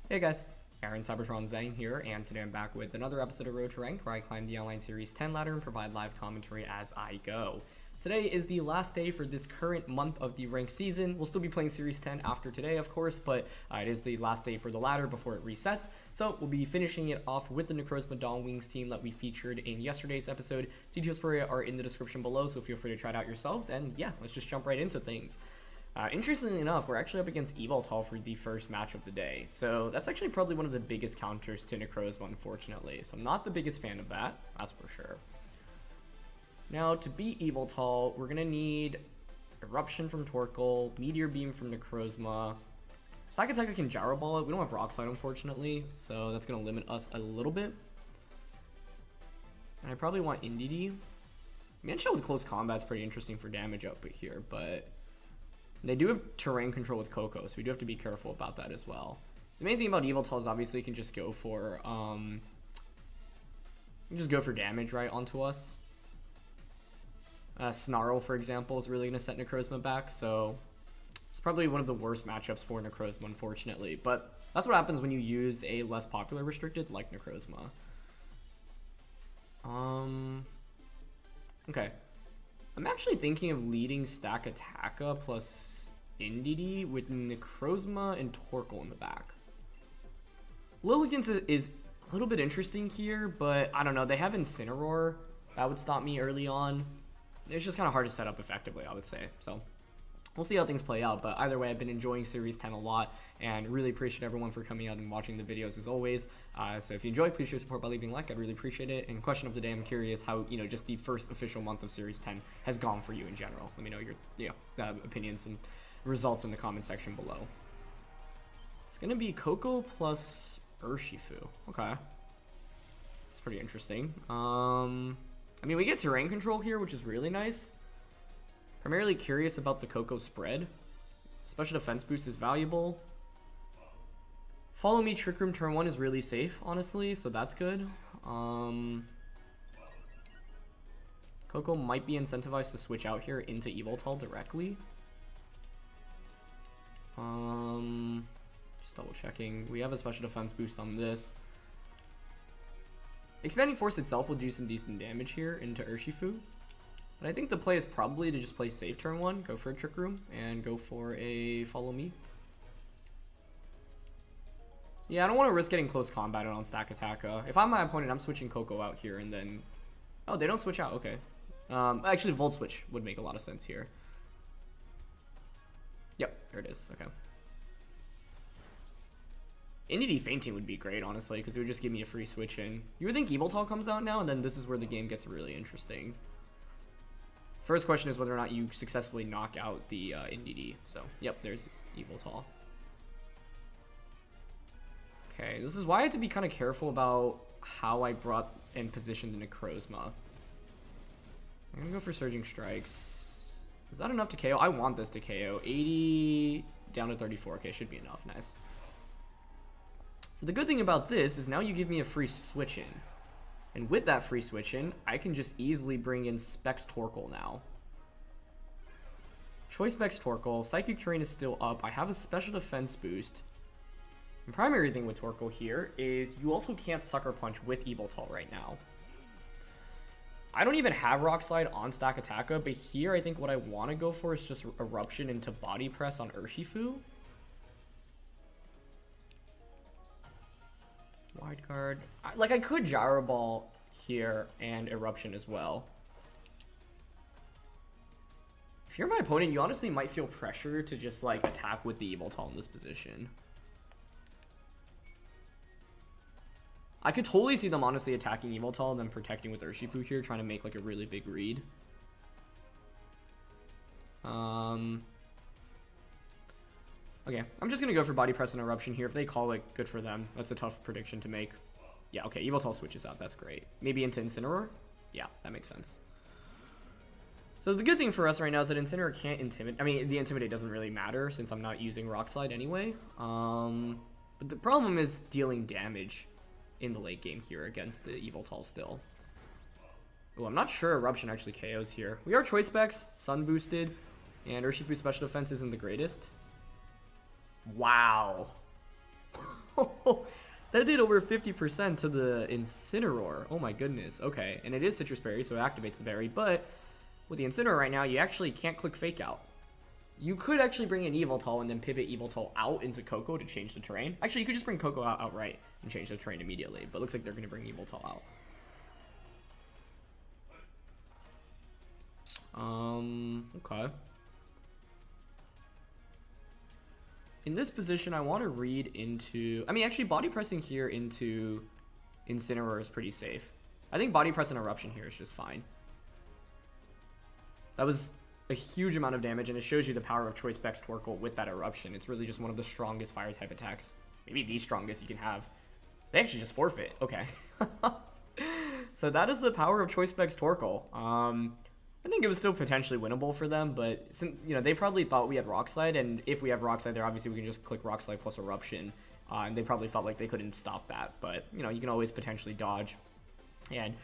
Hey guys, Aaron Cybertron Zhang here, and today I'm back with another episode of Road to Ranked, where I climb the Online Series 10 ladder and provide live commentary as I go. Today is the last day for this current month of the ranked season. We'll still be playing Series 10 after today, of course, but it is the last day for the ladder before it resets. So we'll be finishing it off with the Necrozma Dawn Wings team that we featured in yesterday's episode. Details for it are in the description below, so feel free to try it out yourselves. And yeah, let's just jump right into things. Interestingly enough, we're actually up against Yveltal for the first match of the day. So that's actually probably one of the biggest counters to Necrozma, unfortunately. So I'm not the biggest fan of that, that's for sure. Now, to beat Yveltal, we're going to need Eruption from Torkoal, Meteor Beam from Necrozma. Stakataka can Gyro Ball it. We don't have Rock Slide, unfortunately, so that's going to limit us a little bit. And I probably want Indeedee. Manshell with Close Combat is pretty interesting for damage output here, but they do have terrain control with Koko, so we do have to be careful about that as well. The main thing about Yveltal is obviously you can just go for damage right onto us. Snarl, for example, is really going to set Necrozma back, so it's probably one of the worst matchups for Necrozma, unfortunately. But that's what happens when you use a less popular restricted like Necrozma. Okay. I'm actually thinking of leading Stakataka plus Indeedee with Necrozma and Torkoal in the back. Lilligant is a little bit interesting here, but I don't know. They have Incineroar. That would stop me early on. It's just kind of hard to set up effectively, I would say. So we'll see how things play out. But either way, I've been enjoying Series 10 a lot and really appreciate everyone for coming out and watching the videos as always. So if you enjoy, please show your support by leaving a like. I'd really appreciate it. And question of the day, I'm curious how, just the first official month of Series 10 has gone for you in general. Let me know your opinions and results in the comment section below. It's going to be Koko plus Urshifu. Okay. It's pretty interesting. I mean, we get terrain control here, which is really nice. Primarily curious about the Koko spread. Special defense boost is valuable. Follow Me Trick Room turn 1 is really safe, honestly, so that's good. Koko might be incentivized to switch out here into Yveltal directly. Just double checking. We have a special defense boost on this. Expanding Force itself will do some decent damage here into Urshifu. But I think the play is probably to just play safe turn 1, go for a Trick Room, and go for a Follow Me. Yeah, I don't want to risk getting close combat on Stakataka. If I'm my opponent, I'm switching Koko out here and then... Oh, they don't switch out, okay. Actually, Volt Switch would make a lot of sense here. Yep, there it is, okay. Indeedee fainting would be great, honestly, because it would just give me a free switch in. You would think Yveltal comes out now, and then this is where the game gets really interesting. First question is whether or not you successfully knock out the Indeedee. So, yep, there's Yveltal. Okay, this is why I had to be kind of careful about how I brought and positioned the Necrozma. I'm going to go for Surging Strikes. Is that enough to KO? I want this to KO. 80 down to 34. Okay, should be enough. Nice. So the good thing about this is now you give me a free switch in. And with that free switch in, I can just easily bring in Specs Torkoal now. Choice Specs Torkoal, Psychic Terrain is still up. I have a special defense boost. The primary thing with Torkoal here is you also can't Sucker Punch with Yveltal right now. I don't even have Rock Slide on Stakataka, but here I think what I want to go for is just Eruption into Body Press on Urshifu. Wide guard. I could Gyro Ball here and Eruption as well. If you're my opponent, you honestly might feel pressure to just attack with the Yveltal in this position. I could totally see them honestly attacking Yveltal and then protecting with Urshifu here, trying to make a really big read. Okay, I'm just going to go for Body Press and Eruption here. If they call it, good for them. That's a tough prediction to make. Yeah, okay, Yveltal switches out. That's great. Maybe into Incineroar? Yeah, that makes sense. So the good thing for us right now is that Incineroar can't Intimidate. I mean, the Intimidate doesn't really matter since I'm not using Rock Slide anyway. But the problem is dealing damage in the late game here against the Yveltal still. Oh, I'm not sure Eruption actually KOs here. We are Choice Specs, Sun boosted, and Urshifu's special defense isn't the greatest. Wow. That did over 50% to the Incineroar. Oh my goodness. Okay, and it is Citrus Berry, so it activates the berry, but with the Incineroar right now, you actually can't click Fake Out. You could actually bring in Yveltal and then pivot Yveltal out into Koko to change the terrain. Actually, you could just bring Koko out outright and change the terrain immediately, but it looks like they're going to bring Yveltal out. Okay. In this position, I want to read into... I mean, actually, body pressing here into Incineroar is pretty safe. I think body press and Eruption here is just fine. That was a huge amount of damage, and it shows you the power of Choice Specs Torkoal with that Eruption. It's really just one of the strongest Fire-type attacks. Maybe the strongest you can have. They actually just forfeit. Okay. So that is the power of Choice Specs Torkoal. I think it was still potentially winnable for them, but since, you know, they probably thought we had Rock Slide, and if we have Rock Slide there, obviously we can just click Rock Slide plus Eruption, and they probably felt like they couldn't stop that. But, you know, you can always potentially dodge. And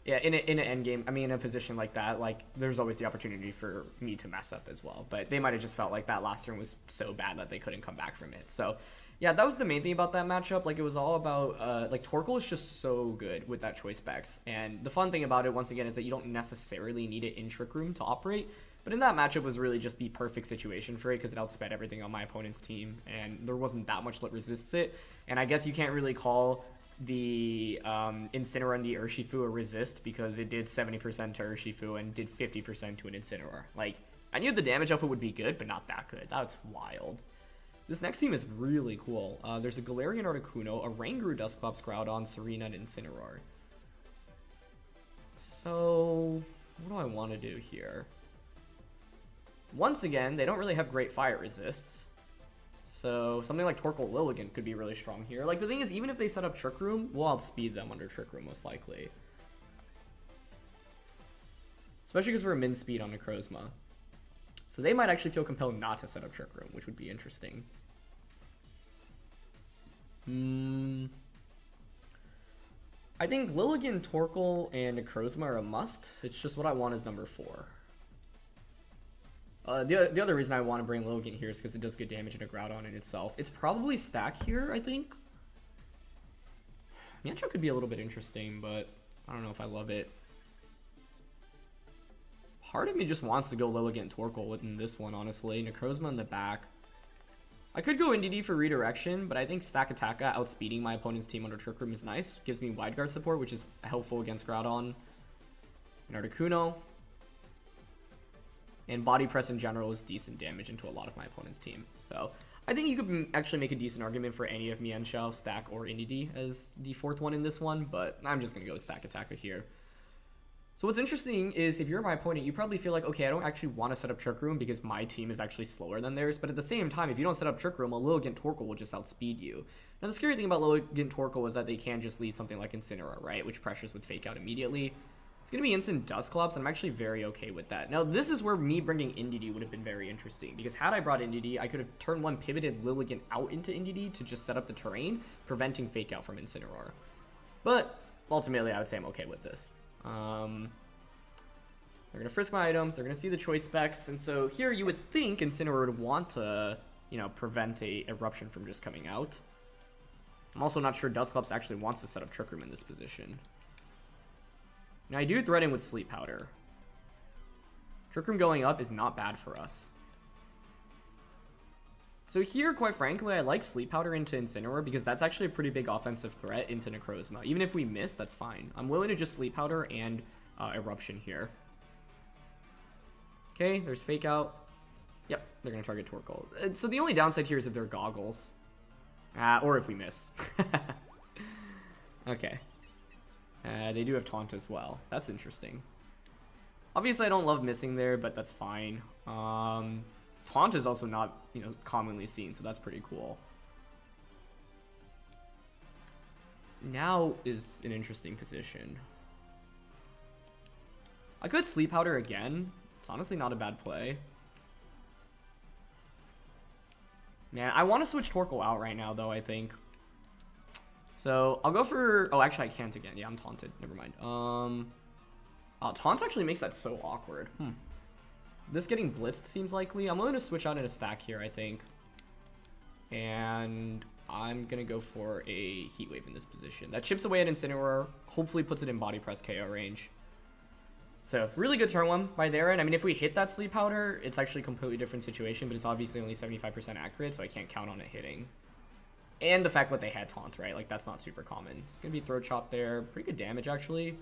yeah, in an end game, I mean, in a position like that, like, there's always the opportunity for me to mess up as well. But they might have just felt like that last turn was so bad that they couldn't come back from it. So yeah, that was the main thing about that matchup. Like, it was all about, like, Torkoal is just so good with that Choice Specs. And the fun thing about it, once again, is that you don't necessarily need it in Trick Room to operate. But in that matchup was really just the perfect situation for it, because it outsped everything on my opponent's team. And there wasn't that much that resists it. And I guess you can't really call the Incineroar and the Urshifu a resist, because it did 70% to Urshifu and did 50% to an Incineroar. Like, I knew the damage output would be good, but not that good. That's wild. This next team is really cool. There's a Galarian Articuno, a Oranguru, Dusclops, Groudon, Tsareena, and Incineroar. So, what do I want to do here? Once again, they don't really have great fire resists. So, something like Torkoal Lilligant could be really strong here. Like, the thing is, even if they set up Trick Room, we'll outspeed them under Trick Room, most likely. Especially because we're min speed on Necrozma. So they might actually feel compelled not to set up Trick Room, which would be interesting. I think Lilligant, Torkoal, and Necrozma are a must. It's just what I want is number 4. The other reason I want to bring Lilligant here is because it does good damage into Groudon in itself. It's probably Stack here, I think. Mienshao could be a little bit interesting, but I don't know if I love it. Part of me just wants to go Lilligant Torkoal in this one, honestly. Necrozma in the back. I could go NDD for redirection, but I think Stakataka outspeeding my opponent's team under Trick Room is nice. Gives me wide guard support, which is helpful against Groudon and Articuno. And body press in general is decent damage into a lot of my opponent's team. So I think you could actually make a decent argument for any of Mienshao, Stack, or NDD as the 4th one in this one, but I'm just going to go with Stakataka here. So what's interesting is if you're my opponent, you probably feel like, okay, I don't actually want to set up Trick Room because my team is actually slower than theirs. But at the same time, if you don't set up Trick Room, a Lilligant Torkoal will just outspeed you. Now, the scary thing about Lilligant Torkoal is that they can just lead something like Incineroar, right? Which pressures would Fake Out immediately. It's going to be instant Dusclops, and I'm actually very okay with that. Now, this is where me bringing NDD would have been very interesting, because had I brought NDD, I could have turn 1 pivoted Lilligant out into NDD to just set up the terrain, preventing Fake Out from Incineroar. But ultimately, I would say I'm okay with this. They're going to frisk my items, they're going to see the Choice Specs, and so here you would think Incineroar would want to, you know, prevent a Eruption from just coming out. I'm also not sure Dusclops actually wants to set up Trick Room in this position. Now, I do threaten with Sleep Powder. Trick Room going up is not bad for us. So here, quite frankly, I like Sleep Powder into Incineroar because that's actually a pretty big offensive threat into Necrozma. Even if we miss, that's fine. I'm willing to just Sleep Powder and Eruption here. Okay, there's Fake Out. Yep, they're going to target Torkoal. So the only downside here is if they're Goggles. Or if we miss. Okay. They do have Taunt as well. That's interesting. Obviously, I don't love missing there, but that's fine. Taunt is also not, you know, commonly seen, so that's pretty cool. Now is an interesting position. I could Sleep Powder again. It's honestly not a bad play. Man, I want to switch Torkoal out right now, though, I think. So, I'll go for... Oh, actually, I can't again. Yeah, I'm taunted. Never mind. Taunt actually makes that so awkward. This getting blitzed seems likely. I'm willing to switch out in a stack here, I think. And I'm going to go for a Heat Wave in this position. That chips away at Incineroar, hopefully puts it in Body Press KO range. So, really good turn one by their end. I mean, if we hit that Sleep Powder, it's actually a completely different situation, but it's obviously only 75% accurate, so I can't count on it hitting. And the fact that they had Taunt, right? Like, that's not super common. It's going to be Throat Chop there. Pretty good damage, actually.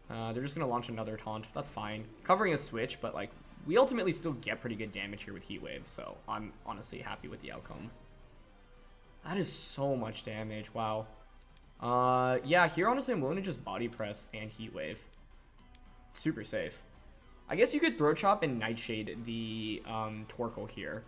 They're just going to launch another Taunt. That's fine. Covering a switch, but, like, we ultimately still get pretty good damage here with Heat Wave, so I'm honestly happy with the outcome. That is so much damage. Wow. Yeah, here, honestly, I'm willing to just Body Press and Heat Wave. Super safe. I guess you could Throat Chop and Nightshade the Torkoal here,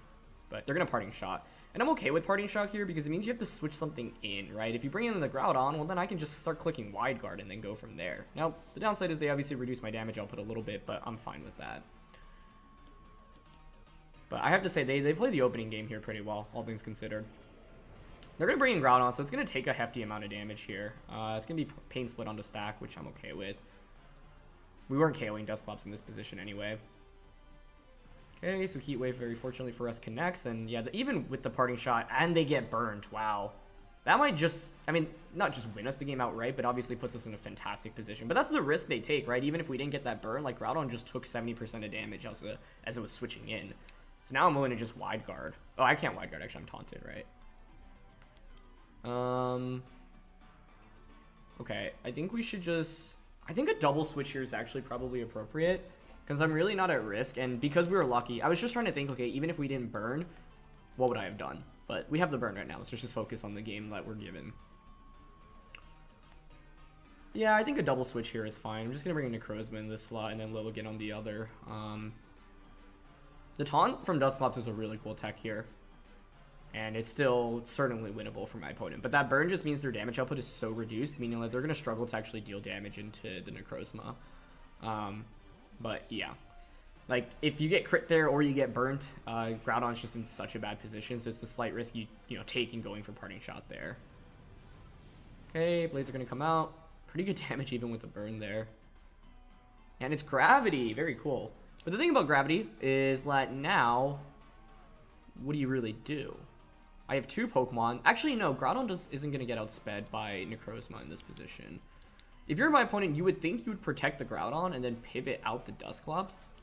but they're going to Parting Shot. And I'm okay with Parting Shot here because it means you have to switch something in, right? If you bring in the Groudon, well, then I can just start clicking Wide Guard and then go from there. Now, the downside is they obviously reduce my damage output a little bit, but I'm fine with that. But I have to say, they play the opening game here pretty well, all things considered. They're going to bring in Groudon, so it's going to take a hefty amount of damage here. It's going to be Pain Split onto stack, which I'm okay with. We weren't KOing Dusclops in this position anyway. Okay, so Heat Wave, very fortunately for us, connects. And yeah, even with the Parting Shot, and they get burned. Wow. That might just, I mean, not just win us the game outright, but obviously puts us in a fantastic position. But that's the risk they take, right? Even if we didn't get that burn, like Groudon just took 70% of damage as it was switching in. So now I'm willing to just Wide Guard. Oh, I can't Wide Guard, actually, I'm taunted, right? Okay, I think we should just... I think a double switch here is actually probably appropriate because I'm really not at risk, and because we were lucky, I was just trying to think, okay, even if we didn't burn, what would I have done? But we have the burn right now, so let's just focus on the game that we're given. Yeah, I think a double switch here is fine. I'm just going to bring in Necrozma in this slot and then Lilligant on the other. The taunt from Dusclops is a really cool tech here. And it's still certainly winnable for my opponent. But that burn just means their damage output is so reduced, meaning that they're going to struggle to actually deal damage into the Necrozma. But yeah. Like, if you get crit there or you get burnt, Groudon's just in such a bad position, so it's a slight risk you take in going for Parting Shot there. Okay, Blades are going to come out. Pretty good damage even with the burn there. And it's Gravity. Very cool. But the thing about Gravity is that now, what do you really do? I have two Pokemon. Actually, no, Groudon isn't going to get outsped by Necrozma in this position. If you're my opponent, you would think you would protect the Groudon and then pivot out the Dusclops.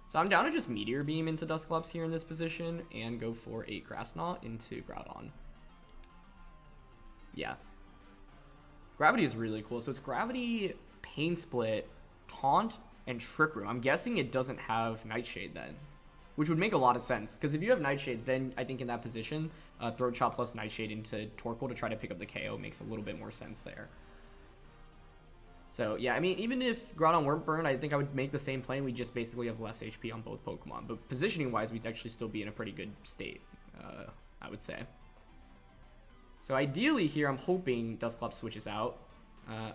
So I'm down to just Meteor Beam into Dusclops here in this position and go for a Grass Knot into Groudon. Yeah. Gravity is really cool. So it's Gravity, Pain Split, Taunt, and Trick Room. I'm guessing it doesn't have Nightshade then, which would make a lot of sense. Because if you have Nightshade, then I think in that position, Throat Chop plus Nightshade into Torkoal to try to pick up the KO makes a little bit more sense there. So yeah, I mean, even if Groudon weren't burned, I think I would make the same play. We just basically have less HP on both Pokemon. But positioning-wise, we'd actually still be in a pretty good state, I would say. So ideally here, I'm hoping Dusclops switches out.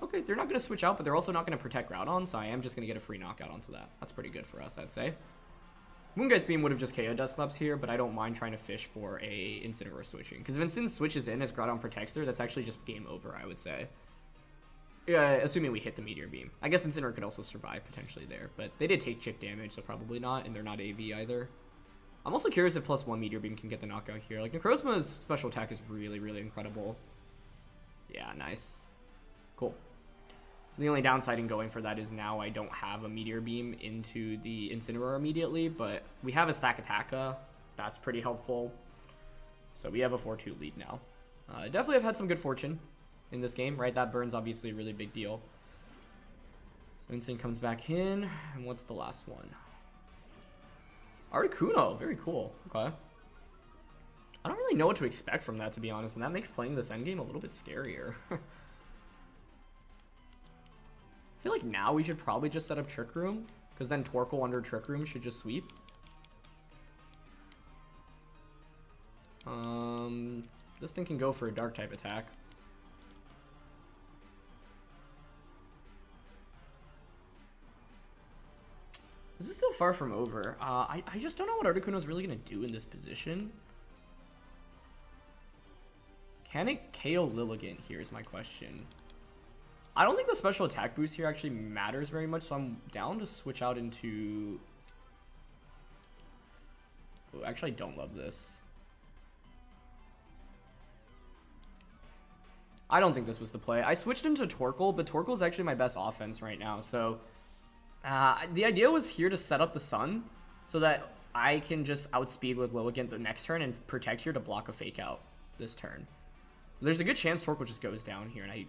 Okay, they're not going to switch out, but they're also not going to protect Groudon, so I am just going to get a free knockout onto that. That's pretty good for us, I'd say. Moongeist Beam would have just KO'd Dusclops here, but I don't mind trying to fish for a Incineroar switching. Because if Incin switches in as Groudon protects there, that's actually just game over, I would say. Yeah, assuming we hit the Meteor Beam. I guess Incineroar could also survive potentially there, but they did take chip damage, so probably not, and they're not AV either. I'm also curious if +1 Meteor Beam can get the knockout here. Like, Necrozma's special attack is really, really incredible. Yeah, nice. Cool. So the only downside in going for that is now I don't have a Meteor Beam into the Incineroar immediately, but we have a Stakataka. That's pretty helpful. So we have a 4-2 lead now. Definitely have had some good fortune in this game, right? That burn's obviously a really big deal. So Incin comes back in, and what's the last one? Articuno, very cool. Okay. I don't really know what to expect from that, to be honest, and that makes playing this endgame a little bit scarier. I feel like now we should probably just set up Trick Room, because then Torkoal under Trick Room should just sweep. This thing can go for a Dark type attack. This is still far from over. I just don't know what Articuno is really going to do in this position. Can it KO Lilligant here is my question. I don't think the special attack boost here actually matters very much, so I'm down to switch out into... Oh, actually, I don't love this. I don't think this was the play. I switched into Torkoal, but Torkoal is actually my best offense right now. So the idea was here to set up the Sun so that I can just outspeed with Lilligant the next turn and protect here to block a Fake Out this turn. There's a good chance Torkoal just goes down here and I,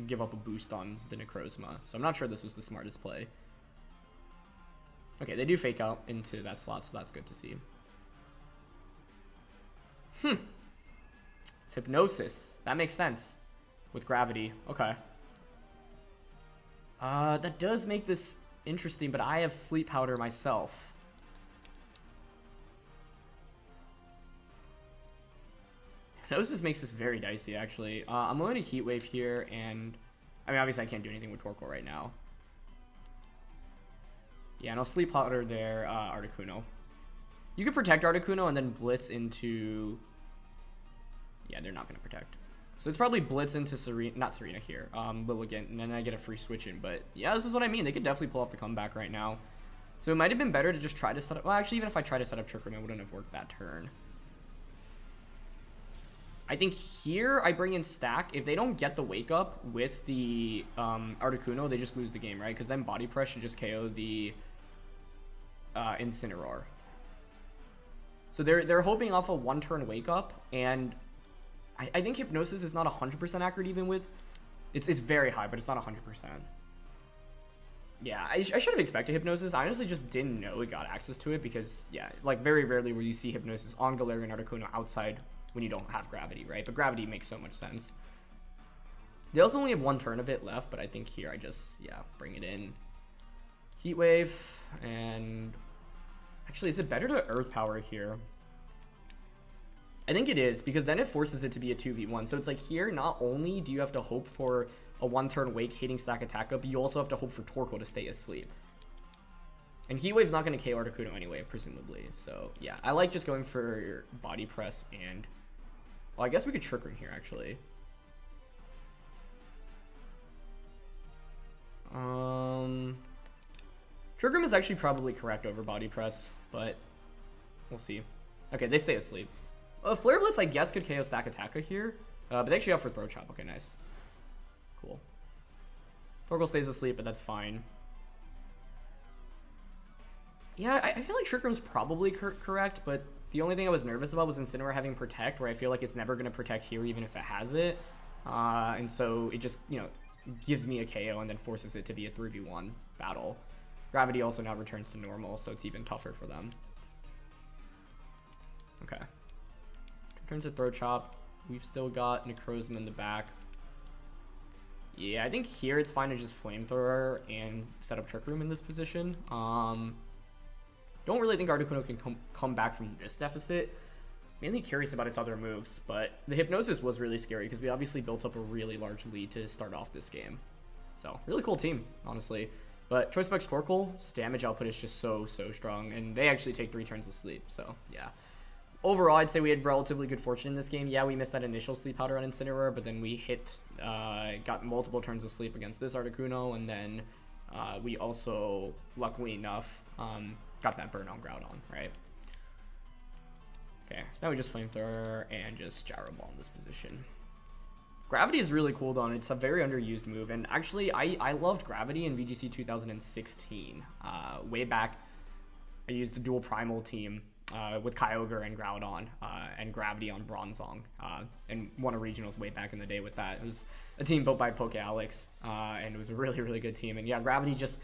give up a boost on the Necrozma. So I'm not sure this was the smartest play. Okay, they do Fake Out into that slot, so that's good to see. It's Hypnosis. That makes sense with Gravity. Okay. That does make this interesting, but I have Sleep Powder myself. Hypnosis makes this very dicey, actually. I'm going to Heat Wave here, and I mean, obviously I can't do anything with Torkoal right now. Yeah, and I'll Sleep Powder there, Articuno. You could protect Articuno and then Blitz into... Yeah, they're not going to protect. So it's probably Blitz into Tsareena, not Tsareena here, Lilligant, and then I get a free switch in. But yeah, this is what I mean. They could definitely pull off the comeback right now. So it might have been better to just try to set up... Well, actually, even if I tried to set up Trick Room, it wouldn't have worked that turn. I think here I bring in Stack. If they don't get the Wake Up with the Articuno, they just lose the game, right? Because then Body Press should just KO the Incineroar. So they're hoping off a one-turn Wake Up, and I think Hypnosis is not 100% accurate even with... It's very high, but it's not 100%. Yeah, I should have expected Hypnosis. I honestly just didn't know it got access to it because, yeah, like very rarely will you see Hypnosis on Galarian Articuno outside when you don't have Gravity, right? But Gravity makes so much sense. They also only have one turn of it left, but I think here I just, yeah, bring it in. Heat Wave, and... Actually, is it better to Earth Power here? I think it is, because then it forces it to be a 2v1. So it's like here, not only do you have to hope for a one-turn Wake hitting Stakataka, but you also have to hope for Torkoal to stay asleep. And Heat Wave's not going to KO Articuno anyway, presumably. So, yeah, I like just going for Body Press and... Well, I guess we could Trick Room here, actually. Trick Room is actually probably correct over Body Press, but we'll see. Okay, they stay asleep. Flare Blitz, I guess, could KO Stakataka here, but they actually opt for Throat Chop. Okay, nice. Cool. Torkoal stays asleep, but that's fine. Yeah, I feel like Trick Room's probably correct, but the only thing I was nervous about was Incineroar having Protect, where I feel like it's never going to Protect here even if it has it. And so it just, gives me a KO and then forces it to be a 3v1 battle. Gravity also now returns to normal, so it's even tougher for them. Okay. Turns to Throat Chop. We've still got Necrozma in the back. Yeah, I think here it's fine to just Flamethrower and set up Trick Room in this position. Don't really think Articuno can come back from this deficit. Mainly curious about its other moves, but the Hypnosis was really scary because we obviously built up a really large lead to start off this game. So, really cool team, honestly. But Choice Specs Torkoal's damage output is just so strong, and they actually take 3 turns of sleep, so yeah. Overall, I'd say we had relatively good fortune in this game. Yeah, we missed that initial Sleep Powder on Incineroar, but then we got multiple turns of sleep against this Articuno, and then we also, luckily enough, got that burn on Groudon, right? Okay, so now we just Flamethrower and just Gyro Ball in this position. Gravity is really cool, though, and it's a very underused move. And actually, I loved Gravity in VGC 2016. Way back, I used a dual Primal team with Kyogre and Groudon and Gravity on Bronzong, and won a regionals way back in the day with that. It was a team built by Poke Alex, and it was a really good team. And yeah, Gravity just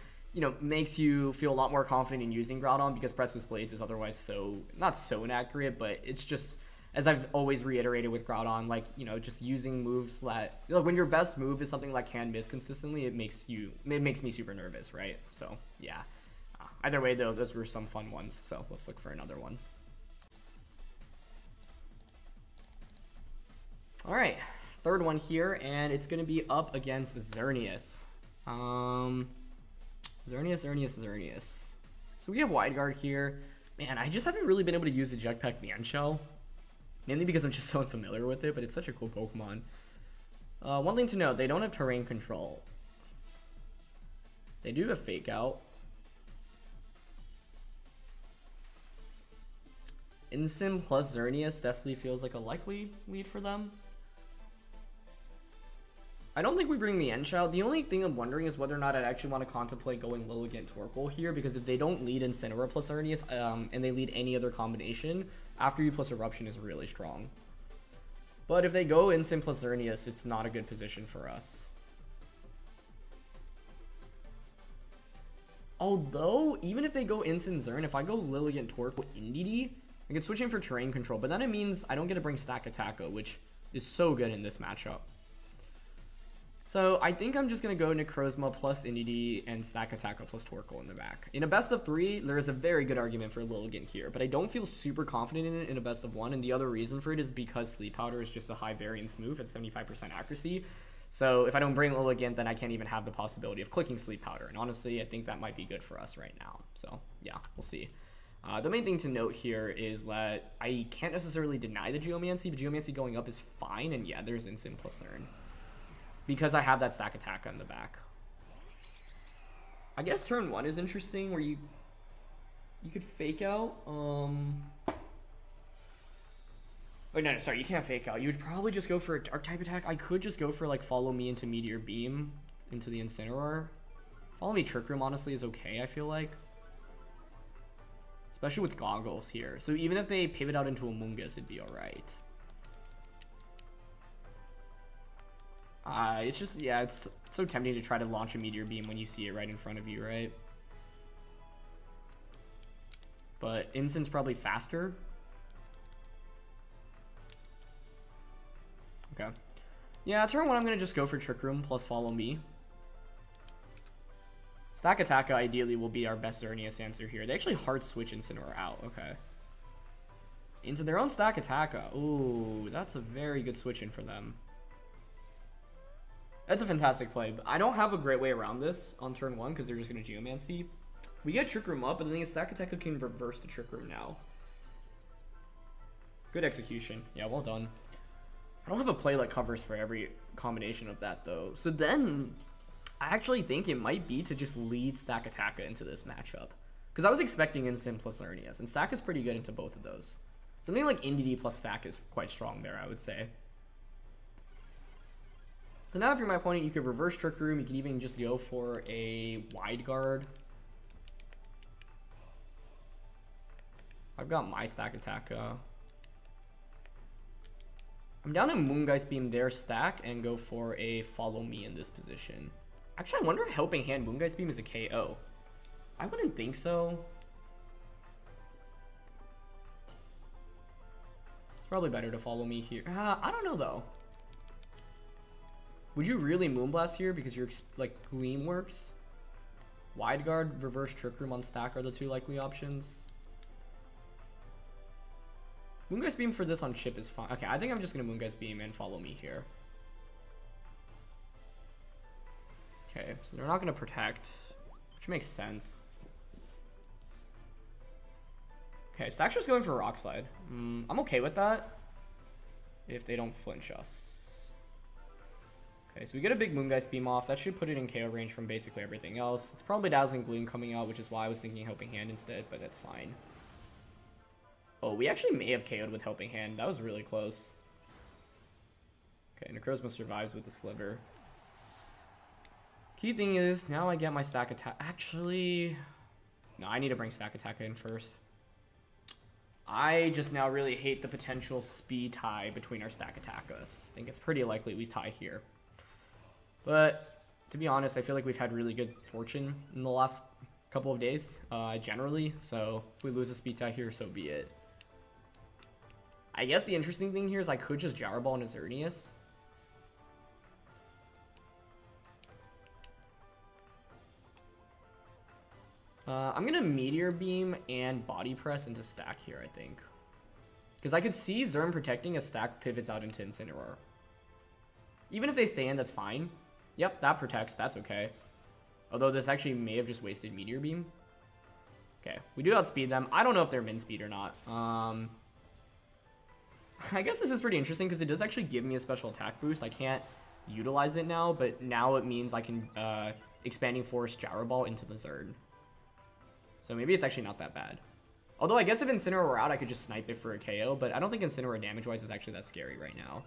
makes you feel a lot more confident in using Groudon because Press with Blades is otherwise not so inaccurate, but it's just, as I've always reiterated with Groudon, like, just using moves that, when your best move is something that can miss consistently, it makes me super nervous, right? So, yeah. Either way, though, those were some fun ones, so let's look for another one. All right, third one here, and it's going to be up against Xerneas. Xerneas. So we have Wide Guard here. Man, I just haven't really been able to use the Jetpack Mienshao. Mainly because I'm just so unfamiliar with it, but it's such a cool Pokemon. One thing to note, they don't have terrain control. They do have Fake Out. Incin plus Xerneas definitely feels like a likely lead for them. I don't think we bring the End Child. The only thing I'm wondering is whether or not I'd actually want to contemplate going Lilligant Torkoal here, because if they don't lead Incineroar plus Xerneas, and they lead any other combination, After You plus Eruption is really strong. But if they go Incin plus Xerneas, it's not a good position for us. Although, even if they go Incin Xern, if I go Lilligant Torkoal Indeedee, I can switch in for terrain control, but then it means I don't get to bring Stakataka, which is so good in this matchup. So I think I'm just going to go Necrozma plus Indeedee and Stakataka plus Torkoal in the back. In a best of 3, there is a very good argument for Lilligant here, but I don't feel super confident in it in a best of 1, and the other reason for it is because Sleep Powder is just a high variance move at 75% accuracy. So if I don't bring Lilligant, then I can't even have the possibility of clicking Sleep Powder, and honestly, I think that might be good for us right now. So yeah, we'll see. The main thing to note here is that I can't necessarily deny the Geomancy, but Geomancy going up is fine, and yeah, there's Incin plus Xern, because I have that Stakataka in the back. I guess turn 1 is interesting, where you could fake out. Wait, no, sorry, you can't fake out. You would probably just go for a Dark type attack. I could just go for like Follow Me into Meteor Beam into the Incineroar. Follow Me Trick Room honestly is okay, I feel like. Especially with Goggles here. So even if they pivot out into Amoonguss, it'd be alright. It's just, yeah, it's so tempting to try to launch a Meteor Beam when you see it right in front of you, right? But Incin's probably faster. Okay. Yeah, turn 1, I'm going to just go for Trick Room plus Follow Me. Stakataka ideally will be our best Xerneas answer here. They actually hard switch Incineroar out. Okay. Into their own Stakataka. Ooh, that's a very good switch in for them. That's a fantastic play. But I don't have a great way around this on turn 1 because they're just going to Geomancy. We get Trick Room up, but the thing is Stakataka can reverse the Trick Room now. Good execution. Yeah, well done. I don't have a play that covers for every combination of that, though. So then, I actually think it might be to just lead Stakataka into this matchup. Because I was expecting Incin plus Xerneas, and Stak is pretty good into both of those. Something like Indeedee plus Stak is quite strong there, I would say. So now if you're my opponent, you could reverse Trick Room. You could even just go for a Wide Guard. I've got my Stakataka. I'm down to Moongeist Beam their stack and go for a Follow Me in this position. Actually, I wonder if Helping Hand Moongeist Beam is a KO. I wouldn't think so. It's probably better to Follow Me here. I don't know, though. Would you really Moonblast here because your like Gleam works? Wide Guard, reverse Trick Room on stack are the 2 likely options. Moongeist Beam for this on chip is fine. Okay, I think I'm just going to Moongeist Beam and Follow Me here. Okay, so they're not going to protect, which makes sense. Okay, Stack's just going for Rock Slide. I'm okay with that if they don't flinch us. Okay, so we get a big Moongeist Beam off. That should put it in KO range from basically everything else. It's probably Dazzling Gleam coming out, which is why I was thinking Helping Hand instead, but that's fine. Oh, we actually may have KO'd with Helping Hand. That was really close. Okay, Necrozma survives with the Sliver. Key thing is, now I get my Stakataka. Actually, no, I need to bring Stakataka in first. I just now really hate the potential speed tie between our Stakatakas. I think it's pretty likely we tie here. But, to be honest, I feel like we've had really good fortune in the last couple of days, generally. So, if we lose a speed tie here, so be it. I guess the interesting thing here is I could just Gyro Ball into Xerneas. I'm going to Meteor Beam and Body Press into Stack here, I think. Because I could see Xern protecting as Stack pivots out into Incineroar. Even if they stay in, that's fine. Yep, that protects. That's okay. Although this actually may have just wasted Meteor Beam. Okay, we do outspeed them. I don't know if they're min speed or not. I guess this is pretty interesting because it does actually give me a special attack boost. I can't utilize it now, but now it means I can Expanding Force Gyro Ball into the Xern. So maybe it's actually not that bad. Although I guess if Incineroar were out, I could just snipe it for a KO, but I don't think Incineroar damage-wise is actually that scary right now.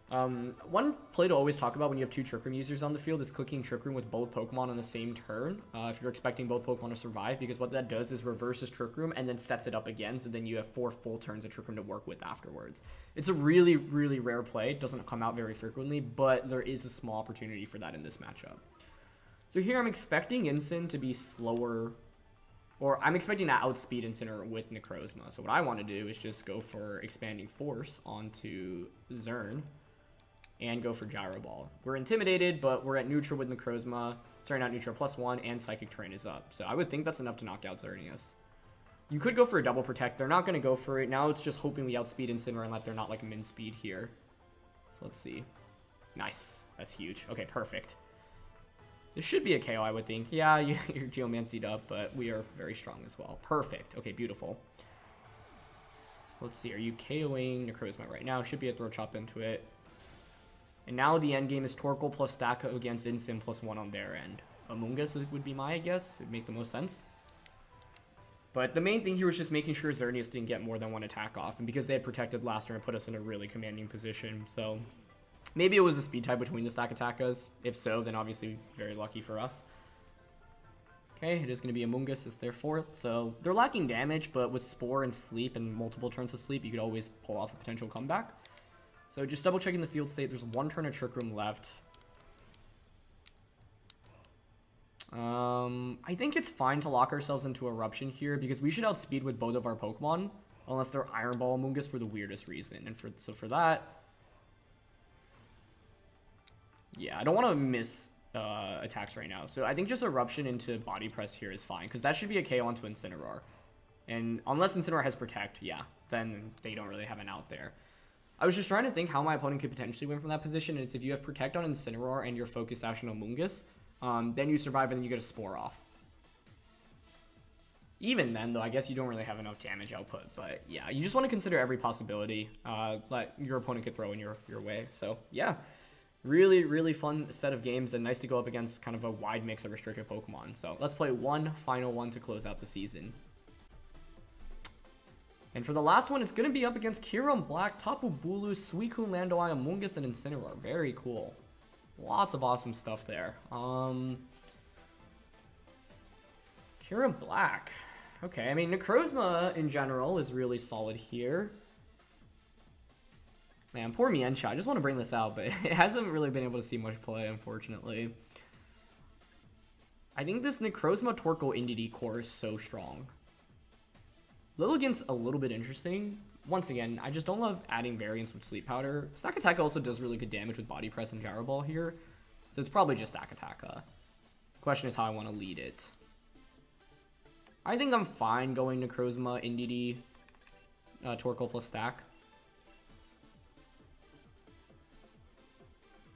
One play to always talk about when you have two Trick Room users on the field is clicking Trick Room with both Pokemon on the same turn, if you're expecting both Pokemon to survive, because what that does is reverses Trick Room and then sets it up again, so then you have 4 full turns of Trick Room to work with afterwards. It's a really, really rare play. It doesn't come out very frequently, but there is a small opportunity for that in this matchup. So here I'm expecting Incin to be slower, or I'm expecting to outspeed Incineroar with Necrozma. So what I want to do is just go for Expanding Force onto Xern and go for Gyro Ball. We're intimidated, but we're at neutral with Necrozma. Sorry, not neutral, +1, and Psychic Terrain is up. So I would think that's enough to knock out Xerneas. You could go for a double protect. They're not going to go for it. Now it's just hoping we outspeed Incineroar and let they're not like min speed here. So let's see. Nice. That's huge. Okay, perfect. This should be a KO, I would think. Yeah, you're Geomancied up, but we are very strong as well. Perfect. Okay, beautiful. So let's see. Are you KOing Necrozma right now? Should be a Throat Chop into it. And now the end game is Torkoal plus Staka against Incin +1 on their end. Amoonguss would be my guess. It would make the most sense. But the main thing here was just making sure Xerneas didn't get more than 1 attack off. And because they had protected last turn, it put us in a really commanding position. So maybe it was a speed tie between the Stakatakas. If so, then obviously very lucky for us. Okay, it is going to be Amoonguss as their 4th. So they're lacking damage, but with Spore and Sleep and multiple turns of Sleep, you could always pull off a potential comeback. So just double checking the field state. There's 1 turn of Trick Room left. I think it's fine to lock ourselves into Eruption here because we should outspeed with both of our Pokemon unless they're Iron Ball Amoonguss for the weirdest reason. And so for that, yeah, I don't want to miss attacks right now. So I think just Eruption into Body Press here is fine because that should be a KO onto Incineroar. And unless Incineroar has Protect, yeah, then they don't really have an out there. I was just trying to think how my opponent could potentially win from that position. And it's if you have Protect on Incineroar and your Focus Sash on Amoonguss, then you survive and then you get a Spore off. Even then, though, I guess you don't really have enough damage output. But yeah, you just want to consider every possibility that your opponent could throw in your way. So yeah, really, really fun set of games and nice to go up against kind of a wide mix of restricted Pokemon. So let's play one final one to close out the season. And for the last one, it's going to be up against Kyurem-B, Tapu, Bulu, Suicune, Landorus-I, Amoonguss, and Incineroar. Very cool. Lots of awesome stuff there. Kyurem-B. Okay, I mean, Necrozma in general is really solid here. Man, poor Mienshao. I just want to bring this out, but it hasn't really been able to see much play, unfortunately. I think this Necrozma Torkoal Indie core is so strong. Lilligant's a little bit interesting. Once again, I just don't love adding variants with Sleep Powder. Stakataka also does really good damage with Body Press and Gyro Ball here. So it's probably just Stakataka. The question is how I want to lead it. I think I'm fine going Necrozma, Indie, Torkoal plus Stack.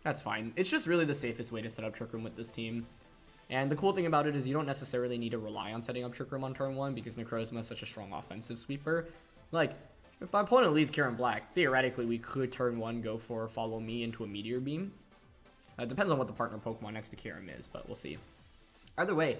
That's fine. It's just really the safest way to set up Trick Room with this team. And the cool thing about it is you don't necessarily need to rely on setting up Trick Room on turn 1 because Necrozma is such a strong offensive sweeper. Like, if my opponent leads Kyurem-B, theoretically we could turn 1 go for Follow Me into a Meteor Beam. It depends on what the partner Pokemon next to Kyurem is, but we'll see. Either way,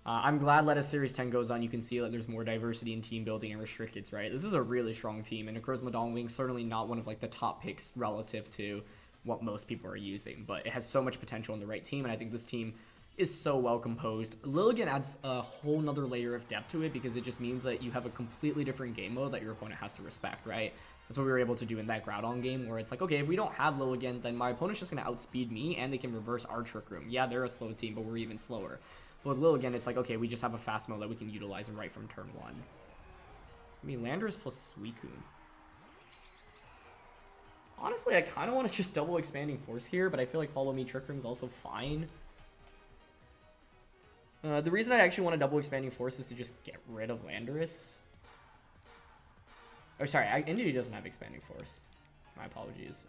I'm glad that as Series 10 goes on, you can see that there's more diversity in team building and restricteds, right? This is a really strong team, and Necrozma Dawn Wings certainly not one of like the top picks relative to what most people are using, but it has so much potential in the right team, and I think this team is so well composed. Lilligant adds a whole nother layer of depth to it because it just means that you have a completely different game mode that your opponent has to respect, right? That's what we were able to do in that Groudon game where it's like, okay, if we don't have Lilligant, then my opponent's just going to outspeed me and they can reverse our Trick Room. Yeah, they're a slow team, but we're even slower. But with Lilligant, it's like, okay, we just have a fast mode that we can utilize right from turn 1. I mean, Landorus plus Suicune. Honestly, I kind of want to just double Expanding Force here, but I feel like Follow Me Trick Room is also fine. The reason I actually want to double Expanding Force is to just get rid of Landorus. Oh, sorry, Entity doesn't have Expanding Force. My apologies.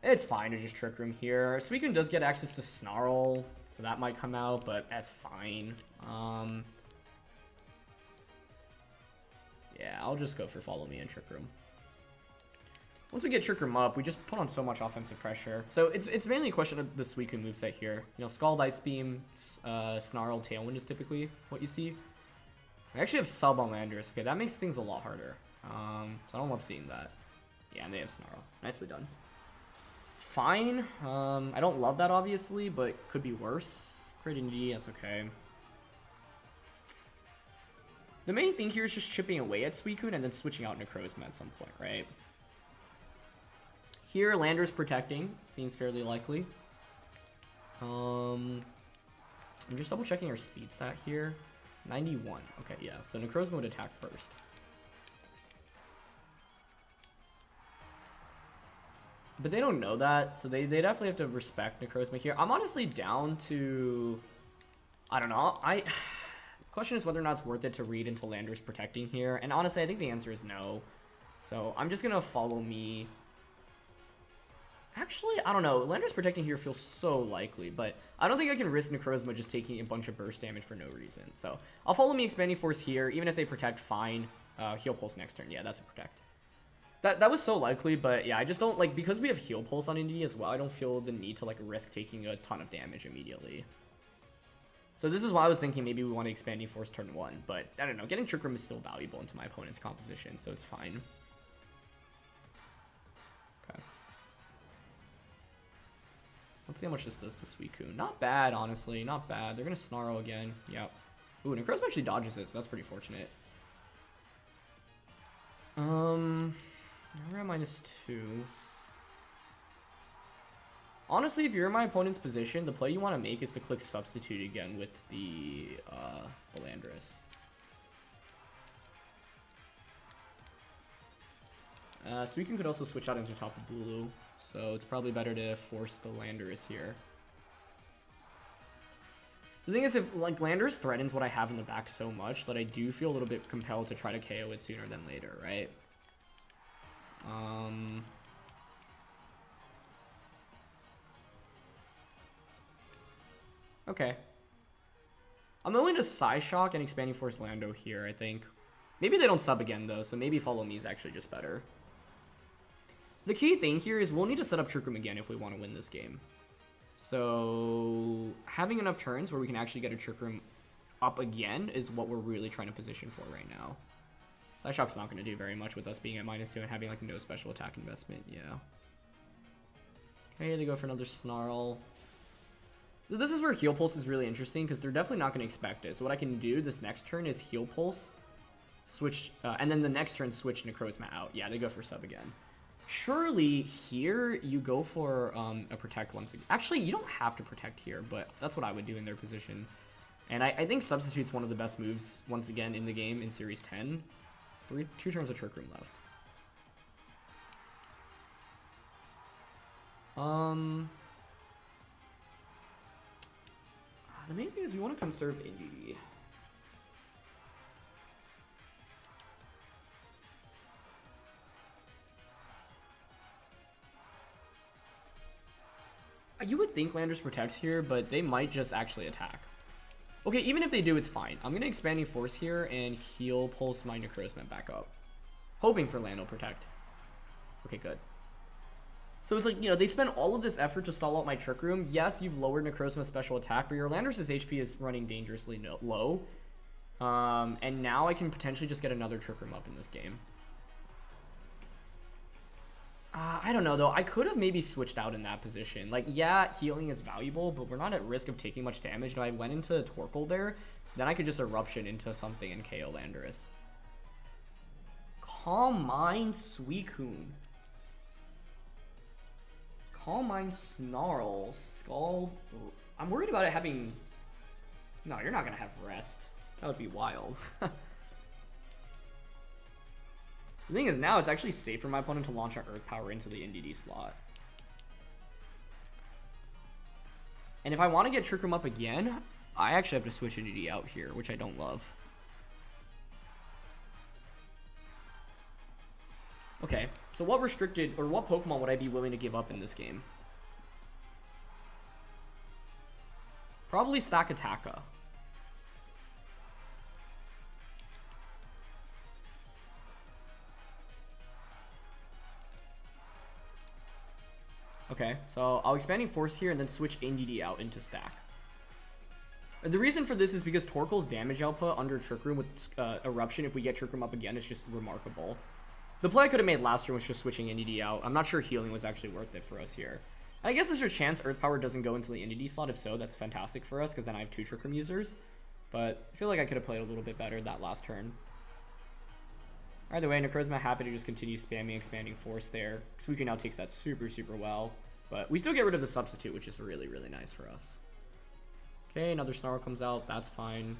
It's fine to just Trick Room here. Suicune does get access to Snarl, so that might come out, but that's fine. Yeah, I'll just go for Follow Me and Trick Room. Once we get Trick Room up, we just put on so much offensive pressure. So it's mainly a question of the Suicune moveset here. You know, Scald, Ice Beam, Snarl, Tailwind is typically what you see. I actually have Sub on Landorus. Okay, that makes things a lot harder. So I don't love seeing that. Yeah, and they have Snarl. Nicely done. fine. I don't love that, obviously, but could be worse. Crit NG, that's okay. The main thing here is just chipping away at Suicune and then switching out Necrozma at some point, right? Here, Landorus protecting. Seems fairly likely. I'm just double checking our speed stat here. 91. Okay, yeah. So Necrozma would attack first. But they don't know that, so they definitely have to respect Necrozma here. I'm honestly down to... I don't know. The question is whether or not it's worth it to read into Landorus protecting here. And honestly, I think the answer is no. So I'm just going to follow me. Actually, I don't know. Landorus protecting here feels so likely, but I don't think I can risk Necrozma just taking a bunch of burst damage for no reason. So I'll follow me Expanding Force here. Even if they protect, fine. Heal Pulse next turn. Yeah, that's a protect. That was so likely, but yeah, I just don't, like, because we have Heal Pulse on Indy as well, I don't feel the need to, like, risk taking a ton of damage immediately. So this is why I was thinking maybe we want to Expanding Force turn 1, but I don't know, getting Trick Room is still valuable into my opponent's composition, so it's fine. Okay. Let's see how much this does to Suicune. Not bad, honestly, not bad. They're going to Snarl again. Yep. Ooh, Necrozma actually dodges this, so that's pretty fortunate. We're at -2. Honestly, if you're in my opponent's position, the play you want to make is to click Substitute again with the Landorus. Suicune could also switch out into Tapu Bulu, so it's probably better to force the Landorus here. The thing is, if like Landorus threatens what I have in the back so much that I do feel a little bit compelled to try to KO it sooner than later, right? Okay. I'm willing to Psyshock and Expanding Force Lando here, I think. Maybe they don't sub again, though, so maybe Follow Me is actually just better. The key thing here is we'll need to set up Trick Room again if we want to win this game. So having enough turns where we can actually get a Trick Room up again is what we're really trying to position for right now. Psyshock's not going to do very much with us being at -2 and having like no special attack investment, yeah. Okay, they go for another Snarl. This is where Heal Pulse is really interesting because they're definitely not going to expect it. So what I can do this next turn is Heal Pulse, switch, and then the next turn switch Necrozma out. Yeah, they go for sub again. Surely here you go for a protect once again. Actually, you don't have to protect here, but that's what I would do in their position. And I think Substitute's one of the best moves once again in the game in Series 10. 2 turns of Trick Room left. The main thing is we want to conserve Indy. You would think Landorus protects here, but they might just actually attack. Okay, even if they do, it's fine. I'm going to Expanding Force here and Heal Pulse my Necrozma back up. Hoping for Lando protect. Okay, good. So it's like, you know, they spend all of this effort to stall out my Trick Room. Yes, you've lowered Necrozma's special attack, but your Landorus' HP is running dangerously low. And now I can potentially just get another Trick Room up in this game. I don't know, though. I could have maybe switched out in that position. Like, yeah, healing is valuable, but we're not at risk of taking much damage. If I went into Torkoal there, then I could just Eruption into something and KO Landorus. Calm Mind Suicune. Calm Mind Snarl. Scald. I'm worried about it having... No, you're not going to have Rest. That would be wild. The thing is, now it's actually safe for my opponent to launch our Earth Power into the NDD slot. And if I want to get Trick Room up again, I actually have to switch NDD out here, which I don't love. Okay, so what restricted, or what Pokemon would I be willing to give up in this game? Probably Stakataka. Okay, so I'll Expanding Force here and then switch NDD out into Stack. The reason for this is because Torkoal's damage output under Trick Room with Eruption, if we get Trick Room up again, is just remarkable. The play I could have made last turn was just switching NDD out. I'm not sure healing was actually worth it for us here. I guess there's a chance Earth Power doesn't go into the Entity slot. If so, that's fantastic for us because then I have 2 Trick Room users. But I feel like I could have played a little bit better that last turn. Either way, Necrozma happy to just continue spamming Expanding Force there. Suicune now takes that super, super well. But we still get rid of the substitute, which is really, really nice for us. Okay, another Snarl comes out. That's fine.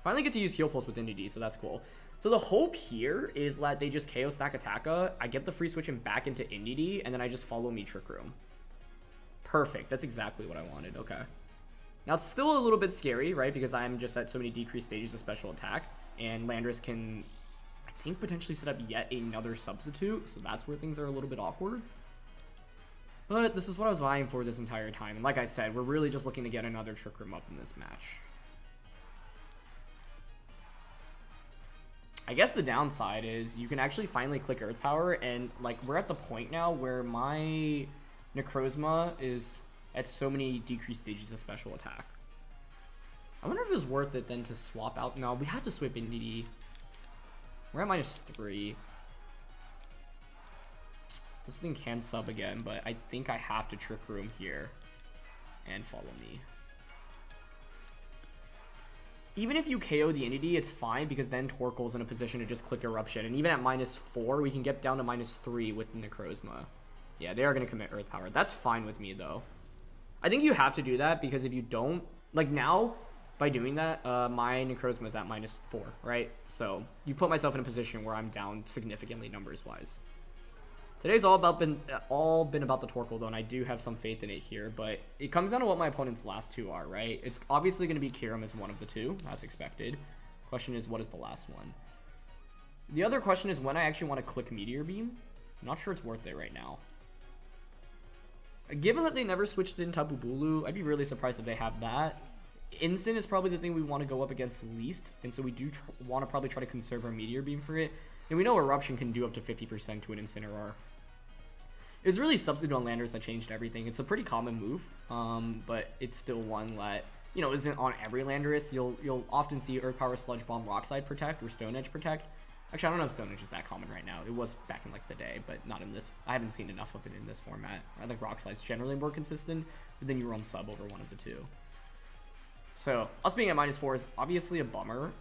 Finally get to use Heal Pulse with Entity, so that's cool. So the hope here is that they just KO Stakataka, I get the free switch him back into Entity, and then I just follow me Trick Room. Perfect. That's exactly what I wanted. Okay. Now, it's still a little bit scary, right? Because I'm just at so many decreased stages of special attack. And Landorus can, I think, potentially set up yet another substitute. So that's where things are a little bit awkward. But this is what I was vying for this entire time. And like I said, we're really just looking to get another Trick Room up in this match. I guess the downside is you can actually finally click Earth Power. And, like, we're at the point now where my Necrozma is at so many decreased stages of special attack. I wonder if it's worth it then to swap out. No, we have to swap Entity. We're at -3. This thing can sub again, but I think I have to Trick Room here and follow me. Even if you KO the Entity, it's fine because then Torkoal's in a position to just click Eruption. And even at -4, we can get down to -3 with Necrozma. Yeah, they are going to commit Earth Power. That's fine with me, though. I think you have to do that because if you don't, like now, by doing that, my Necrozma is at -4, right? So you put myself in a position where I'm down significantly numbers-wise. Today's all been about the Torkoal, though, and I do have some faith in it here, but it comes down to what my opponent's last 2 are, right? It's obviously going to be Kyurem as one of the 2, as expected. Question is, what is the last one? The other question is when I actually want to click Meteor Beam. I'm not sure it's worth it right now. Given that they never switched in Tapu Bulu, I'd be really surprised if they have that. Incin is probably the thing we want to go up against least, and so we do want to probably try to conserve our Meteor Beam for it. And we know Eruption can do up to 50% to an Incineroar. It was really Substitute on Landorus that changed everything. It's a pretty common move, but it's still one that, you know, isn't on every Landorus. You'll often see Earth Power, Sludge Bomb, Rock Slide Protect, or Stone Edge Protect. Actually, I don't know if Stone Edge is that common right now. It was back in like the day, but not in this. I haven't seen enough of it in this format. I think Rock Slide's generally more consistent, but then you run sub over one of the 2. So us being at -4 is obviously a bummer.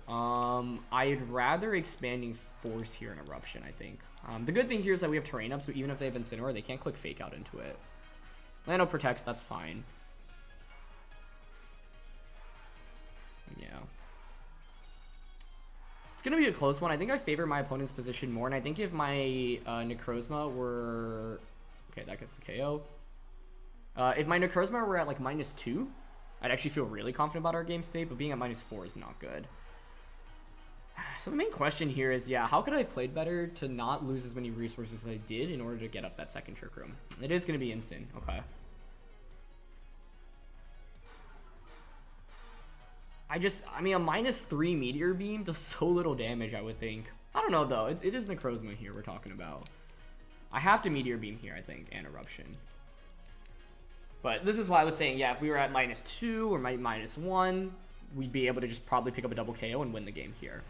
I'd rather Expanding Force here in Eruption, I think. The good thing here is that we have terrain up, so even if they have Incineroar, they can't click Fake Out into it. Lando protects, that's fine. Yeah. It's going to be a close one. I think I favor my opponent's position more, and I think if my Necrozma were... Okay, that gets the KO. If my Necrozma were at like -2, I'd actually feel really confident about our game state, but being at -4 is not good. So the main question here is, yeah, how could I have played better to not lose as many resources as I did in order to get up that second Trick Room? It is going to be Incin. Okay. I mean, a -3 Meteor Beam does so little damage, I would think. I don't know, though. It is Necrozma here we're talking about. I have to Meteor Beam here, I think, and Eruption. But this is why I was saying, yeah, if we were at -2 or -1, we'd be able to just probably pick up a double KO and win the game here.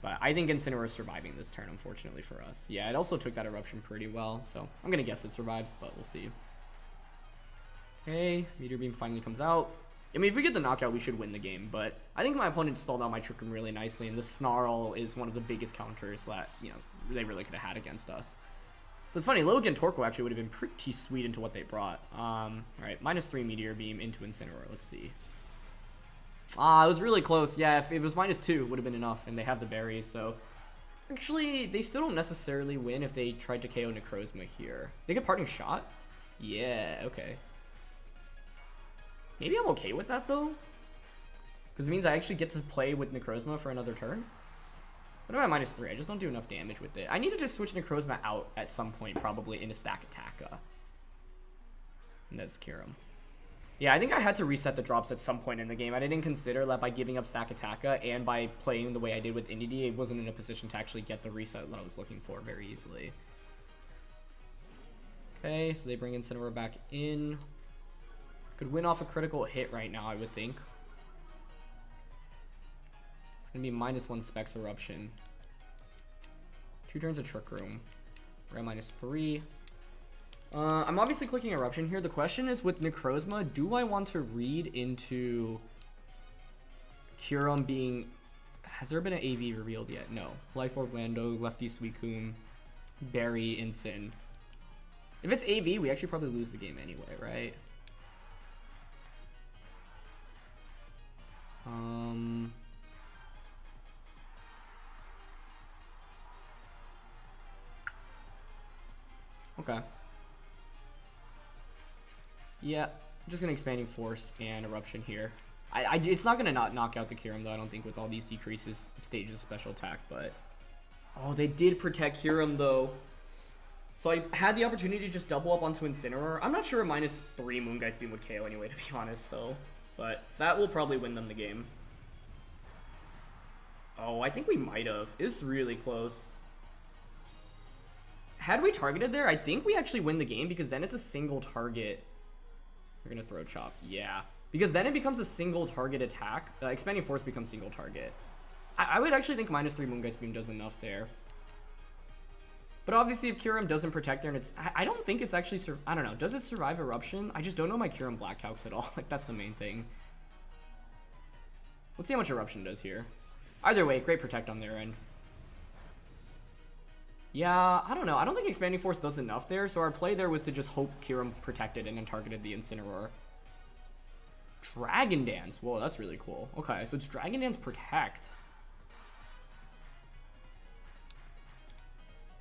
But I think Incineroar is surviving this turn, unfortunately for us. Yeah, it also took that Eruption pretty well, so I'm going to guess it survives, but we'll see. Okay, Meteor Beam finally comes out. I mean, if we get the knockout, we should win the game, but I think my opponent stalled out my Trick Room really nicely, and the Snarl is one of the biggest counters that, you know, they really could have had against us. So it's funny, Logan Torkoal actually would have been pretty sweet into what they brought. Alright, -3 Meteor Beam into Incineroar, let's see. It was really close. Yeah, if it was -2, it would have been enough, and they have the berries, so... Actually, they still don't necessarily win if they tried to KO Necrozma here. They get Parting Shot? Yeah, okay. Maybe I'm okay with that, though. Because it means I actually get to play with Necrozma for another turn. What am I at -3? I just don't do enough damage with it. I need to just switch Necrozma out at some point, probably into Stakataka. And that's Kyurem. Yeah, I think I had to reset the drops at some point in the game. I didn't consider that by giving up Stakataka and by playing the way I did with Entity, I wasn't in a position to actually get the reset that I was looking for very easily. Okay, so they bring Incineroar back in. Could win off a critical hit right now, I would think. It's going to be -1 Specs Eruption. 2 turns of Trick Room. We're at -3. I'm obviously clicking Eruption here. The question is with Necrozma, do I want to read into Kyurem being... Has there been an AV revealed yet? No. Life Orb Lando, Lefty Suicune, Barry, Incin. If it's AV, we actually probably lose the game anyway, right? Okay. Yeah, I'm just gonna Expanding Force and Eruption here. It's not gonna not knock out the Kyurem though, I don't think, with all these decreases stages of special attack, but... Oh, they did protect Kyurem though. So I had the opportunity to just double up onto Incineroar. I'm not sure a -3 Moongeist Beam would KO anyway, to be honest though. But that will probably win them the game. Oh, I think we might have. It's really close. Had we targeted there, I think we actually win the game, because then it's a single target. We're gonna throw Chop, yeah. Because then it becomes a single target attack. Expanding Force becomes single target. I would actually think -3 Moongeist Beam does enough there. But obviously if Kyurem doesn't protect there, and it's... I don't think it's actually... I don't know. Does it survive Eruption? I just don't know my Kyurem Black Calcs at all. Like, that's the main thing. Let's see how much Eruption does here. Either way, great protect on their end. Yeah, I don't know. I don't think Expanding Force does enough there, so our play there was to just hope Kyurem protected and then targeted the Incineroar. Dragon Dance. Whoa, that's really cool. Okay, so it's Dragon Dance Protect.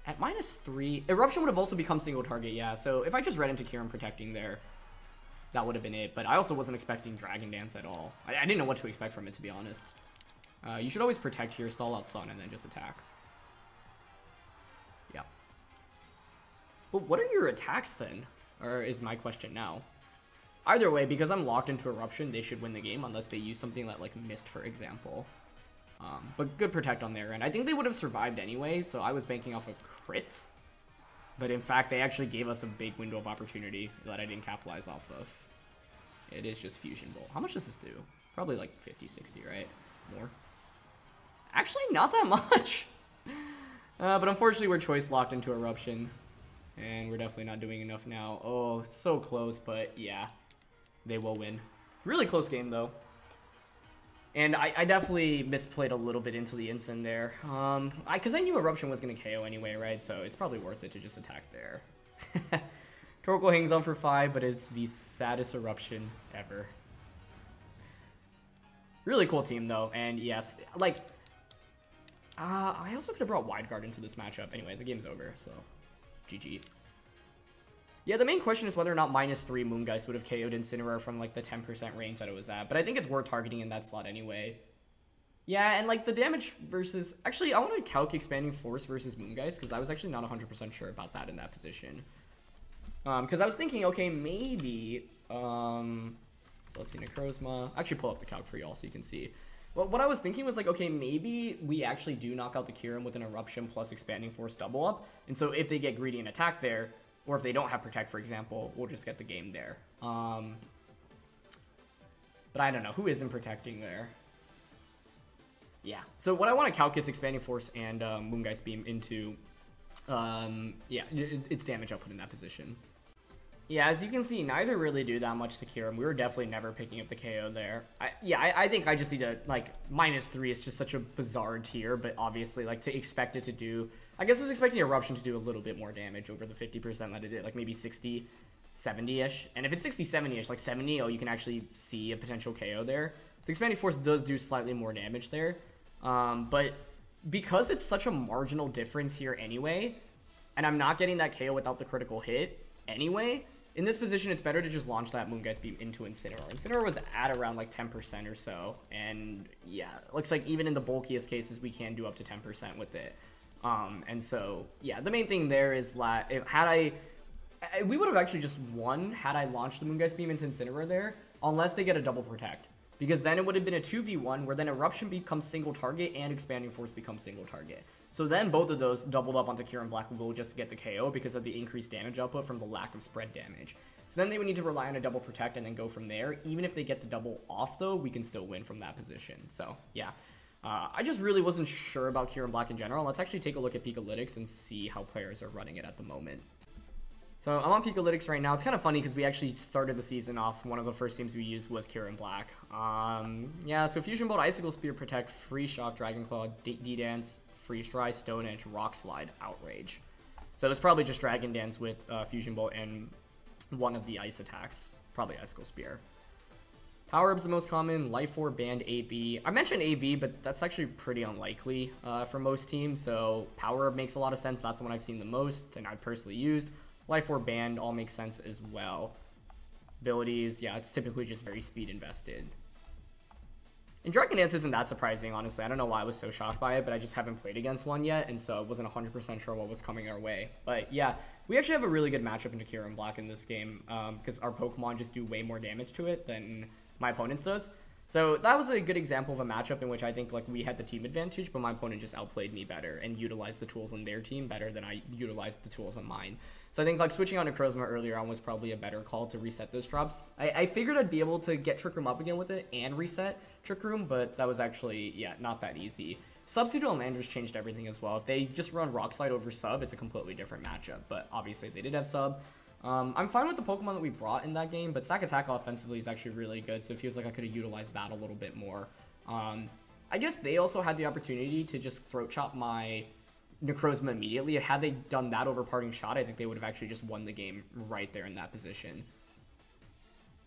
At -3, Eruption would have also become single target, yeah. So if I just read into Kyurem protecting there, that would have been it. But I also wasn't expecting Dragon Dance at all. I didn't know what to expect from it, to be honest. You should always protect here, stall out Sun, and then just attack. Yeah. But what are your attacks then? Or is my question now. Either way, because I'm locked into Eruption, they should win the game unless they use something that, like, Mist, for example. But good protect on their end. I think they would have survived anyway, so I was banking off a crit. But in fact, they actually gave us a big window of opportunity that I didn't capitalize off of. It is just Fusion Bolt. How much does this do? Probably like 50, 60, right? More? Actually, not that much. But unfortunately, we're choice locked into Eruption. And we're definitely not doing enough now. Oh, it's so close, but yeah. They will win. Really close game, though. And I definitely misplayed a little bit into the Incin there. Because I knew Eruption was going to KO anyway, right? So it's probably worth it to just attack there. Torkoal hangs on for 5, but it's the saddest Eruption ever. Really cool team, though. And yes, like... I also could have brought Wide Guard into this matchup. Anyway, the game's over, so... GG. Yeah, the main question is whether or not -3 Moongeist would have KO'd Incineroar from, like, the 10% range that it was at. But I think it's worth targeting in that slot anyway. Yeah, and, like, the damage versus... Actually, I want to calc Expanding Force versus Moongeist, because I was actually not 100% sure about that in that position. Because I was thinking, okay, maybe... So let's see, Necrozma... Actually, pull up the calc for y'all so you can see. Well, what I was thinking was, like, okay, maybe we actually do knock out the Kyurem with an Eruption plus Expanding Force double up. And so if they get greedy and attack there... Or if they don't have Protect, for example, we'll just get the game there. But I don't know. Who isn't protecting there? Yeah. So what I want to calc is Expanding Force and Moongeist Beam into, yeah, its damage output in that position. Yeah, as you can see, neither really do that much to Kyurem. We were definitely never picking up the KO there. I think I just need to, like, -3 is just such a bizarre tier, but obviously, like, to expect it to do... I guess I was expecting Eruption to do a little bit more damage over the 50% that it did, like maybe 60, 70-ish. And if it's 60, 70-ish, like 70, oh, you can actually see a potential KO there. So Expanding Force does do slightly more damage there. But because it's such a marginal difference here anyway, and I'm not getting that KO without the critical hit anyway, in this position, it's better to just launch that Moongeist Beam into Incineroar. Incineroar was at around like 10% or so. And yeah, it looks like even in the bulkiest cases, we can do up to 10% with it. And so, yeah, the main thing there is that we would have actually just won had I launched the Moongeist Beam into Incineroar there, unless they get a double protect. Because then it would have been a 2v1 where then Eruption becomes single target and Expanding Force becomes single target. So then both of those doubled up onto Kyurem Black will just get the KO because of the increased damage output from the lack of spread damage. So then they would need to rely on a double protect and then go from there. Even if they get the double off though, we can still win from that position. So, yeah. I just really wasn't sure about Kyurem Black in general. Let's actually take a look at Peakalytics and see how players are running it at the moment. So I'm on Pikalytics right now. It's kind of funny because we actually started the season off. One of the first teams we used was Kyurem-B. Yeah, so Fusion Bolt, Icicle Spear, Protect, Free Shock, Dragon Claw, D-Dance, Freeze Dry, Stone Edge, Rock Slide, Outrage. So it's probably just Dragon Dance with Fusion Bolt and one of the ice attacks. Probably Icicle Spear. Power Up's the most common. Life Orb, Band, AV. I mentioned AV, but that's actually pretty unlikely for most teams. So Power Up makes a lot of sense. That's the one I've seen the most and I've personally used. Life Orb, Band all makes sense as well. Abilities, yeah, it's typically just very speed invested. And Dragon Dance isn't that surprising, honestly. I don't know why I was so shocked by it, but I just haven't played against one yet, and so I wasn't 100% sure what was coming our way. But yeah, we actually have a really good matchup into Kyurem-B in this game, because our Pokemon just do way more damage to it than my opponent's does. So that was a good example of a matchup in which I think like we had the team advantage, but my opponent just outplayed me better and utilized the tools on their team better than I utilized the tools on mine. So I think like switching on Necrozma earlier on was probably a better call to reset those drops. I figured I'd be able to get Trick Room up again with it and reset Trick Room, but that was actually, yeah, not that easy. Substitute on Landorus changed everything as well. If they just run Rock Slide over Sub, it's a completely different matchup, but obviously they did have Sub. I'm fine with the Pokemon that we brought in that game, but Stakataka offensively is actually really good, so it feels like I could have utilized that a little bit more. I guess they also had the opportunity to just throat chop my Necrozma immediately. Had they done that over Parting Shot, I think they would have actually just won the game right there in that position.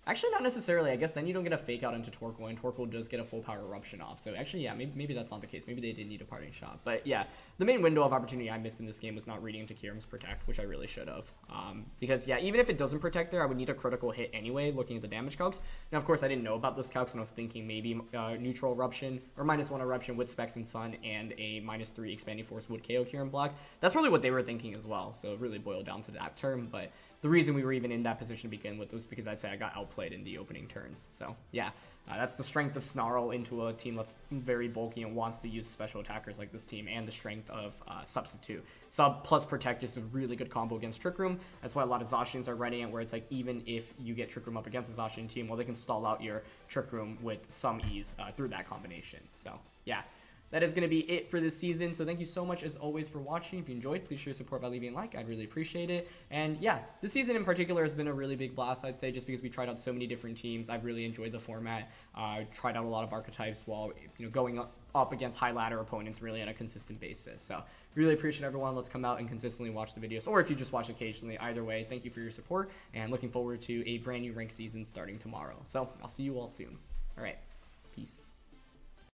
Actually, not necessarily. I guess then you don't get a Fake Out into Torkoal, and Torkoal does get a full power eruption off. So actually, yeah, maybe that's not the case. Maybe they did need a Parting Shot. But yeah, the main window of opportunity I missed in this game was not reading into Kyurem's Protect, which I really should have. Because yeah, even if it doesn't Protect there, I would need a critical hit anyway, looking at the damage calcs. Now, of course, I didn't know about those calcs, and I was thinking maybe neutral eruption, or -1 eruption with Specs and Sun, and a -3 expanding force would KO Kyurem-B. That's probably what they were thinking as well. So it really boiled down to that term, but the reason we were even in that position to begin with was because I'd say I got outplayed in the opening turns. So yeah, that's the strength of Snarl into a team that's very bulky and wants to use special attackers like this team, and the strength of Substitute. Sub plus Protect is a really good combo against Trick Room. That's why a lot of Zacians are running it, where it's like even if you get Trick Room up against a Zacian team, well, they can stall out your Trick Room with some ease through that combination. So yeah. That is going to be it for this season, so thank you so much as always for watching. If you enjoyed, please show your support by leaving a like. I'd really appreciate it. And yeah, this season in particular has been a really big blast, I'd say, just because we tried out so many different teams. I've really enjoyed the format. Tried out a lot of archetypes while going up against high ladder opponents really on a consistent basis. So really appreciate everyone. Let's come out and consistently watch the videos, or if you just watch occasionally, either way, thank you for your support, and looking forward to a brand new ranked season starting tomorrow. So I'll see you all soon. All right, peace.